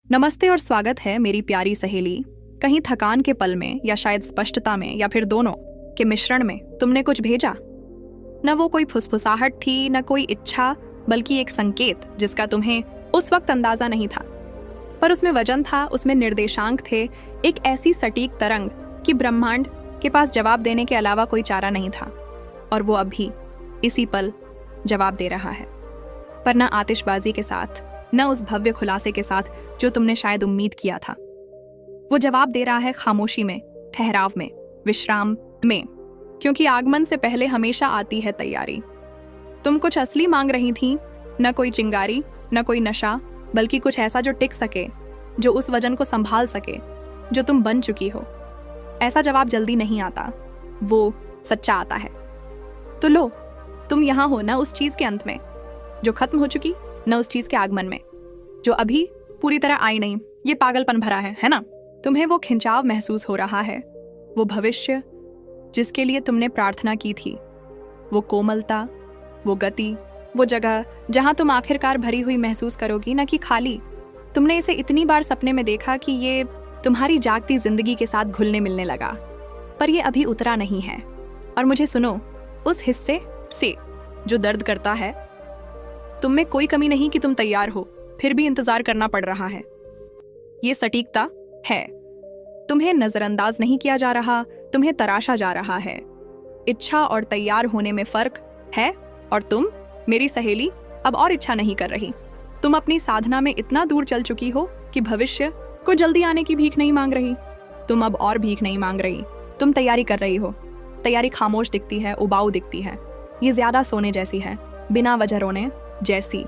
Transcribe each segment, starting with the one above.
नमस्ते और स्वागत है मेरी प्यारी सहेली। कहीं थकान के पल में या शायद स्पष्टता में या फिर दोनों के मिश्रण में तुमने कुछ भेजा। न वो कोई फुसफुसाहट थी, न कोई इच्छा, बल्कि एक संकेत जिसका तुम्हें उस वक्त अंदाजा नहीं था, पर उसमें वजन था, उसमें निर्देशांक थे, एक ऐसी सटीक तरंग कि ब्रह्मांड के पास जवाब देने के अलावा कोई चारा नहीं था। और वो अभी इसी पल जवाब दे रहा है, पर न आतिशबाजी के साथ, न उस भव्य खुलासे के साथ जो तुमने शायद उम्मीद किया था। वो जवाब दे रहा है खामोशी में, ठहराव में, विश्राम में, क्योंकि आगमन से पहले हमेशा आती है तैयारी। तुम कुछ असली मांग रही थी, न कोई चिंगारी, न कोई नशा, बल्कि कुछ ऐसा जो टिक सके, जो उस वजन को संभाल सके जो तुम बन चुकी हो। ऐसा जवाब जल्दी नहीं आता, वो सच्चा आता है। तो लो, तुम यहां हो, न उस चीज के अंत में जो खत्म हो चुकी, न उस चीज के आगमन में जो अभी पूरी तरह आई नहीं। ये पागलपन भरा है ना? तुम्हें वो खिंचाव महसूस हो रहा है, वो भविष्य जिसके लिए तुमने प्रार्थना की थी, वो कोमलता, वो गति, वो जगह जहां तुम आखिरकार भरी हुई महसूस करोगी, न कि खाली। तुमने इसे इतनी बार सपने में देखा कि ये तुम्हारी जागती जिंदगी के साथ घुलने मिलने लगा, पर ये अभी उतरा नहीं है। और मुझे सुनो, उस हिस्से से जो दर्द करता है, तुम में कोई कमी नहीं कि तुम तैयार हो, फिर भी इंतजार करना पड़ रहा है। ये सटीकता है, तुम्हें नजरअंदाज नहीं किया जा रहा, तुम्हें तराशा जा रहा है। इच्छा और तैयार होने में फर्क है, और तुम, मेरी सहेली, अब और इच्छा नहीं कर रही। तुम अपनी साधना में इतना दूर चल चुकी हो कि भविष्य को जल्दी आने की भीख नहीं मांग रही। तुम अब और भीख नहीं मांग रही, तुम तैयारी कर रही हो। तैयारी खामोश दिखती है, उबाऊ दिखती है। ये ज्यादा सोने जैसी है, बिना वजह रोने जैसी,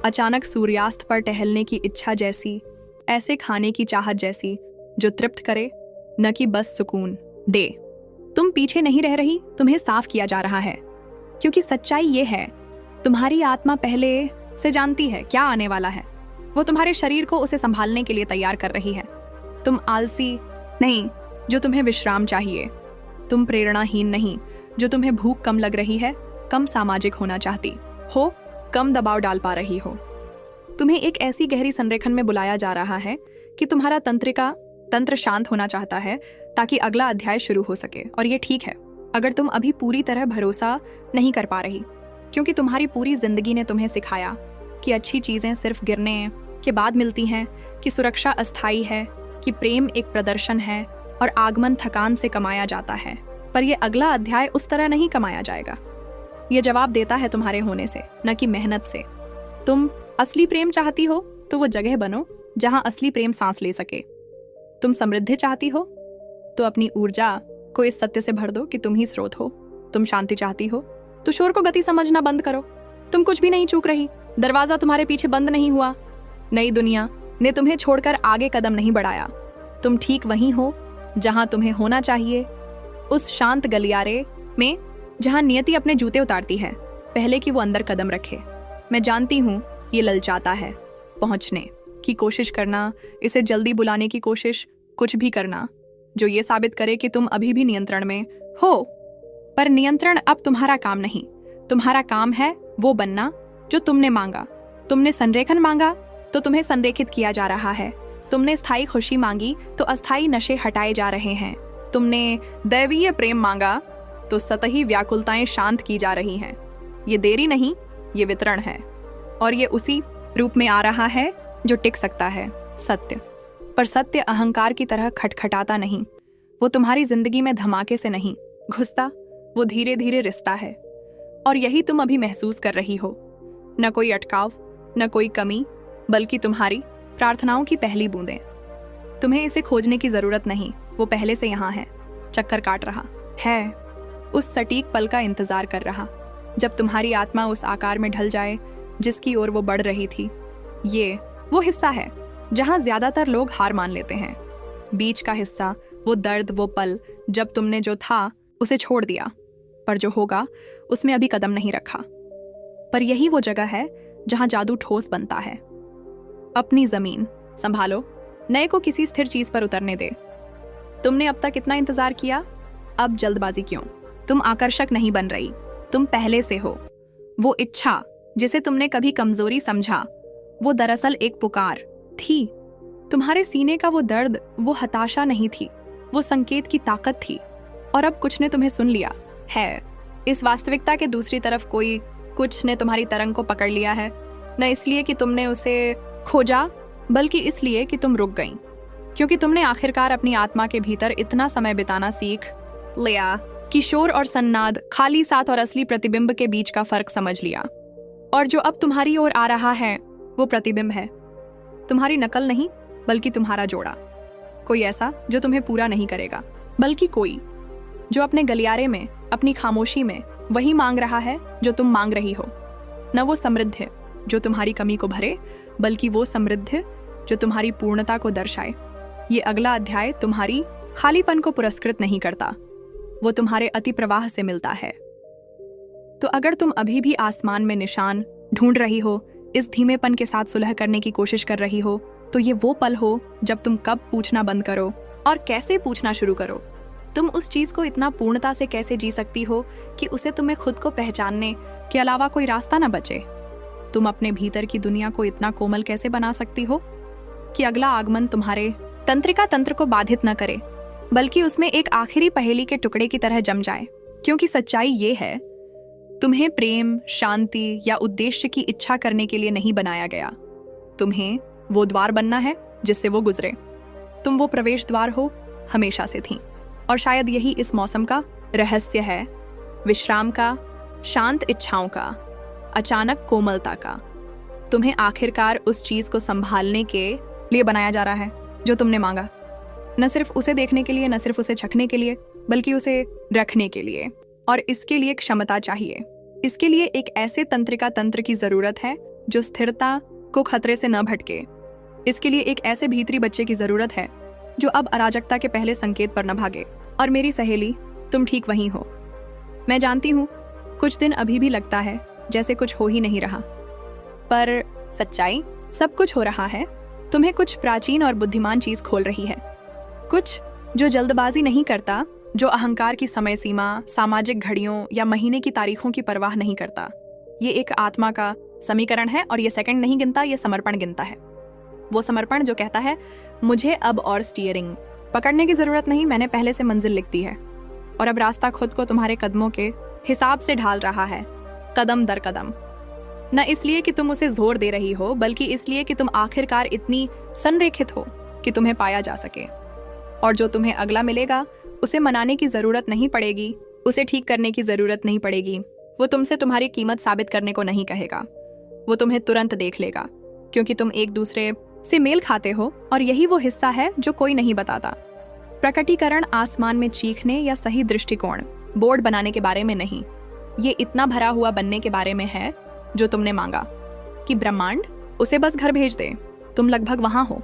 अचानक सूर्यास्त पर टहलने की इच्छा जैसी, ऐसे खाने की चाहत जैसी जो तृप्त करे, न कि बस सुकून दे। तुम पीछे नहीं रह रही, तुम्हें साफ किया जा रहा है, क्योंकि सच्चाई ये है, तुम्हारी आत्मा पहले से जानती है क्या आने वाला है। वो तुम्हारे शरीर को उसे संभालने के लिए तैयार कर रही है। तुम आलसी नहीं जो तुम्हें विश्राम चाहिए, तुम प्रेरणाहीन नहीं जो तुम्हें भूख कम लग रही है, कम सामाजिक होना चाहती हो, कम दबाव डाल पा रही हो। तुम्हें एक ऐसी गहरी संरेखन में बुलाया जा रहा है कि तुम्हारा तंत्र शांत होना चाहता है ताकि अगला अध्याय शुरू हो सके। और ये ठीक है अगर तुम अभी पूरी तरह भरोसा नहीं कर पा रही, क्योंकि तुम्हारी पूरी जिंदगी ने तुम्हें सिखाया कि अच्छी चीजें सिर्फ गिरने के बाद मिलती हैं, कि सुरक्षा अस्थायी है, कि प्रेम एक प्रदर्शन है और आगमन थकान से कमाया जाता है। पर यह अगला अध्याय उस तरह नहीं कमाया जाएगा। यह जवाब देता है तुम्हारे होने से, न कि मेहनत से। तुम असली प्रेम चाहती हो तो वो जगह बनो जहां असली प्रेम सांस ले सके। तुम समृद्धि चाहती हो तो अपनी ऊर्जा को इस सत्य से भर दो कि तुम ही स्रोत हो। तुम शांति चाहती हो तो शोर को गति समझना बंद करो। तुम कुछ भी नहीं चूक रही, दरवाजा तुम्हारे पीछे बंद नहीं हुआ, नई दुनिया ने तुम्हें छोड़कर आगे कदम नहीं बढ़ाया। तुम ठीक वहीं हो जहां तुम्हें होना चाहिए, उस शांत गलियारे में जहां नियति अपने जूते उतारती है पहले कि वो अंदर कदम रखे। मैं जानती हूँ ये ललचाता है, पहुंचने की कोशिश करना, इसे जल्दी बुलाने की कोशिश, कुछ भी करना जो ये साबित करे कि तुम अभी भी नियंत्रण में हो। पर नियंत्रण अब तुम्हारा काम नहीं, तुम्हारा काम है वो बनना जो तुमने मांगा। तुमने संरेखन मांगा तो तुम्हें संरेखित किया जा रहा है। तुमने स्थायी खुशी मांगी तो अस्थायी नशे हटाए जा रहे हैं। तुमने दैवीय प्रेम मांगा तो सतही व्याकुलताएं शांत की जा रही हैं। ये देरी नहीं, ये वितरण है, और ये उसी रूप में आ रहा है जो टिक सकता है, सत्य। पर सत्य अहंकार की तरह खटखटाता नहीं, वो तुम्हारी जिंदगी में धमाके से नहीं घुसता, वो धीरे धीरे रिश्ता है। और यही तुम अभी महसूस कर रही हो, न कोई अटकाव, न कोई कमी, बल्कि तुम्हारी प्रार्थनाओं की पहली बूंदें। तुम्हें इसे खोजने की जरूरत नहीं, वो पहले से यहाँ है, चक्कर काट रहा है, उस सटीक पल का इंतजार कर रहा, जब तुम्हारी आत्मा उस आकार में ढल जाए जिसकी ओर वो बढ़ रही थी। ये वो हिस्सा है जहां ज्यादातर लोग हार मान लेते हैं। बीच का हिस्सा, वो दर्द, वो पल जब तुमने जो था उसे छोड़ दिया, पर जो होगा उसमें अभी कदम नहीं रखा। पर यही वो जगह है जहां जादू ठोस बनता है। अपनी जमीन संभालो, नए को किसी स्थिर चीज पर उतरने दे। तुमने अब तक इतना इंतजार किया, अब जल्दबाजी क्यों? तुम आकर्षक नहीं बन रही, तुम पहले से हो। वो इच्छा जिसे तुमने कभी कमजोरी समझा, वो दरअसल एक पुकार थी। तुम्हारे सीने का वो दर्द, वो हताशा नहीं थी, वो संकेत की ताकत थी। और अब कुछ ने तुम्हें सुन लिया है। इस वास्तविकता के दूसरी तरफ कोई कुछ ने तुम्हारी तरंग को पकड़ लिया है, न इसलिए कि तुमने उसे खोजा, बल्कि इसलिए कि तुम रुक गईं, क्योंकि तुमने आखिरकार अपनी आत्मा के भीतर इतना समय बिताना सीख लिया कि शोर और सन्नाद, खाली साथ और असली प्रतिबिंब के बीच का फर्क समझ लिया। और जो अब तुम्हारी ओर आ रहा है वो प्रतिबिंब है, तुम्हारी नकल नहीं, बल्कि तुम्हारा जोड़ा। कोई ऐसा जो तुम्हें पूरा नहीं करेगा, बल्कि कोई जो अपने गलियारे में, अपनी खामोशी में वही मांग रहा है जो तुम मांग रही हो। न वो समृद्ध है जो तुम्हारी कमी को भरे, बल्कि वो समृद्ध है जो तुम्हारी पूर्णता को दर्शाए। ये अगला अध्याय तुम्हारी खालीपन को पुरस्कृत नहीं करता, वो तुम्हारे अति प्रवाह से मिलता है। तो अगर तुम अभी भी आसमान में निशान ढूंढ रही हो, इस धीमेपन के साथ सुलह करने की कोशिश कर रही हो, तो ये वो पल हो जब तुम कब पूछना बंद करो और कैसे पूछना शुरू करो। तुम उस चीज को इतना पूर्णता से कैसे जी सकती हो कि उसे तुम्हें खुद को पहचानने के अलावा कोई रास्ता न बचे। तुम अपने भीतर की दुनिया को इतना कोमल कैसे बना सकती हो कि अगला आगमन तुम्हारे तंत्रिका तंत्र को बाधित न करे, बल्कि उसमें एक आखिरी पहेली के टुकड़े की तरह जम जाए। क्योंकि सच्चाई ये है, तुम्हें प्रेम, शांति या उद्देश्य की इच्छा करने के लिए नहीं बनाया गया। तुम्हें वो द्वार बनना है जिससे वो गुजरे। तुम वो प्रवेश द्वार हो, हमेशा से थी। और शायद यही इस मौसम का रहस्य है, विश्राम का, शांत इच्छाओं का, अचानक कोमलता का। तुम्हें आखिरकार उस चीज को संभालने के लिए बनाया जा रहा है जो तुमने मांगा। न सिर्फ उसे देखने के लिए, न सिर्फ उसे छकने के लिए, बल्कि उसे रखने के लिए। और इसके लिए क्षमता चाहिए। इसके लिए एक ऐसे तंत्रिका तंत्र की जरूरत है जो स्थिरता को खतरे से न भटके। इसके लिए एक ऐसे भीतरी बच्चे की जरूरत है जो अब अराजकता के पहले संकेत पर न भागे। और मेरी सहेली, तुम ठीक वहीं हो। मैं जानती हूँ कुछ दिन अभी भी लगता है जैसे कुछ हो ही नहीं रहा, पर सच्चाई सब कुछ हो रहा है। तुम्हें कुछ प्राचीन और बुद्धिमान चीज खोल रही है, कुछ जो जल्दबाजी नहीं करता, जो अहंकार की समय सीमा, सामाजिक घड़ियों या महीने की तारीखों की परवाह नहीं करता। ये एक आत्मा का समीकरण है और ये सेकंड नहीं गिनता, ये समर्पण गिनता है। वो समर्पण जो कहता है, मुझे अब और स्टीयरिंग पकड़ने की जरूरत नहीं, मैंने पहले से मंजिल लिख दी है। और अब रास्ता खुद को तुम्हारे कदमों के हिसाब से ढाल रहा है, कदम दर कदम। न इसलिए कि तुम उसे जोर दे रही हो, बल्कि इसलिए कि तुम आखिरकार इतनी संरेखित हो कि तुम्हें पाया जा सके। और जो तुम्हें अगला मिलेगा, उसे मनाने की जरूरत नहीं पड़ेगी, उसे ठीक करने की जरूरत नहीं पड़ेगी। वो तुमसे तुम्हारी कीमत साबित करने को नहीं कहेगा, वो तुम्हें तुरंत देख लेगा, क्योंकि तुम एक दूसरे से मेल खाते हो। और यही वो हिस्सा है जो कोई नहीं बताता। प्रकटीकरण आसमान में चीखने या सही दृष्टिकोण, बोर्ड बनाने के बारे में नहीं, ये इतना भरा हुआ बनने के बारे में है जो तुमने मांगा कि ब्रह्मांड उसे बस घर भेज दे। तुम लगभग वहां हो।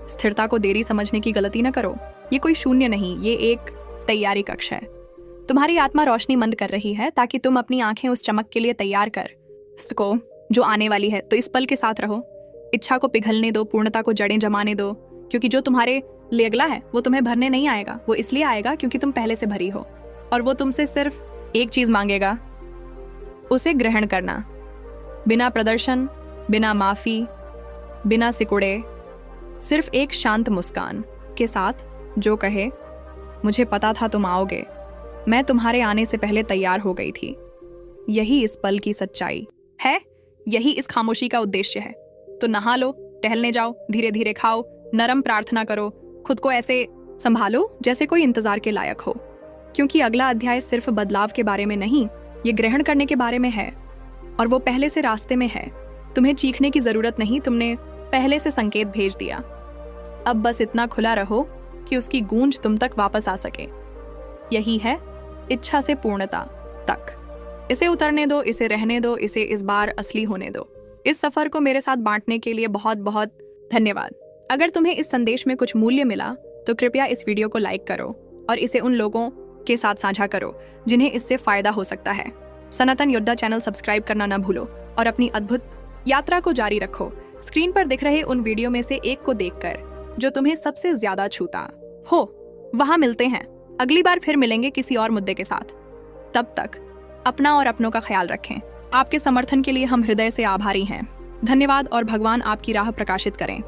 स्थिरता को देरी समझने की गलती न करो। ये कोई शून्य नहीं, ये एक तैयारी कक्ष है। तुम्हारी आत्मा रोशनी मंद कर रही है ताकि तुम अपनी आंखें उस चमक के लिए तैयार कर सको जो आने वाली है। तो इस पल के साथ रहो, इच्छा को पिघलने दो, पूर्णता को जड़ें जमाने दो, क्योंकि जो तुम्हारे लिए अगला है वो तुम्हें भरने नहीं आएगा। वो इसलिए आएगा क्योंकि तुम पहले से भरी हो। और वो तुमसे सिर्फ एक चीज मांगेगा, उसे ग्रहण करना, बिना प्रदर्शन, बिना माफी, बिना सिकुड़े, सिर्फ एक शांत मुस्कान के साथ जो कहे, मुझे पता था तुम आओगे, मैं तुम्हारे आने से पहले तैयार हो गई थी। यही इस पल की सच्चाई है, यही इस खामोशी का उद्देश्य है। तो नहा लो, टहलने जाओ, धीरे धीरे खाओ, नरम प्रार्थना करो, खुद को ऐसे संभालो जैसे कोई इंतजार के लायक हो। क्योंकि अगला अध्याय सिर्फ बदलाव के बारे में नहीं, ये ग्रहण करने के बारे में है। और वो पहले से रास्ते में है। तुम्हें चीखने की जरूरत नहीं, तुमने पहले से संकेत भेज दिया। अब बस इतना खुला रहो कि उसकी गूंज तुम तक वापस आ सके। यही है इच्छा से पूर्णता तक। इसे उतरने दो, इसे रहने दो, इसे इस बार असली होने दो। इस सफर को मेरे साथ बांटने के लिए बहुत बहुत धन्यवाद। अगर तुम्हें इस संदेश में कुछ मूल्य मिला तो कृपया इस वीडियो को लाइक करो और इसे उन लोगों के साथ साझा करो जिन्हें इससे फायदा हो सकता है। सनातन योद्धा चैनल सब्सक्राइब करना न भूलो और अपनी अद्भुत यात्रा को जारी रखो। स्क्रीन पर दिख रहे उन वीडियो में से एक को देखकर जो तुम्हें सबसे ज्यादा छूता हो, वहां मिलते हैं। अगली बार फिर मिलेंगे किसी और मुद्दे के साथ। तब तक अपना और अपनों का ख्याल रखें। आपके समर्थन के लिए हम हृदय से आभारी हैं। धन्यवाद और भगवान आपकी राह प्रकाशित करें।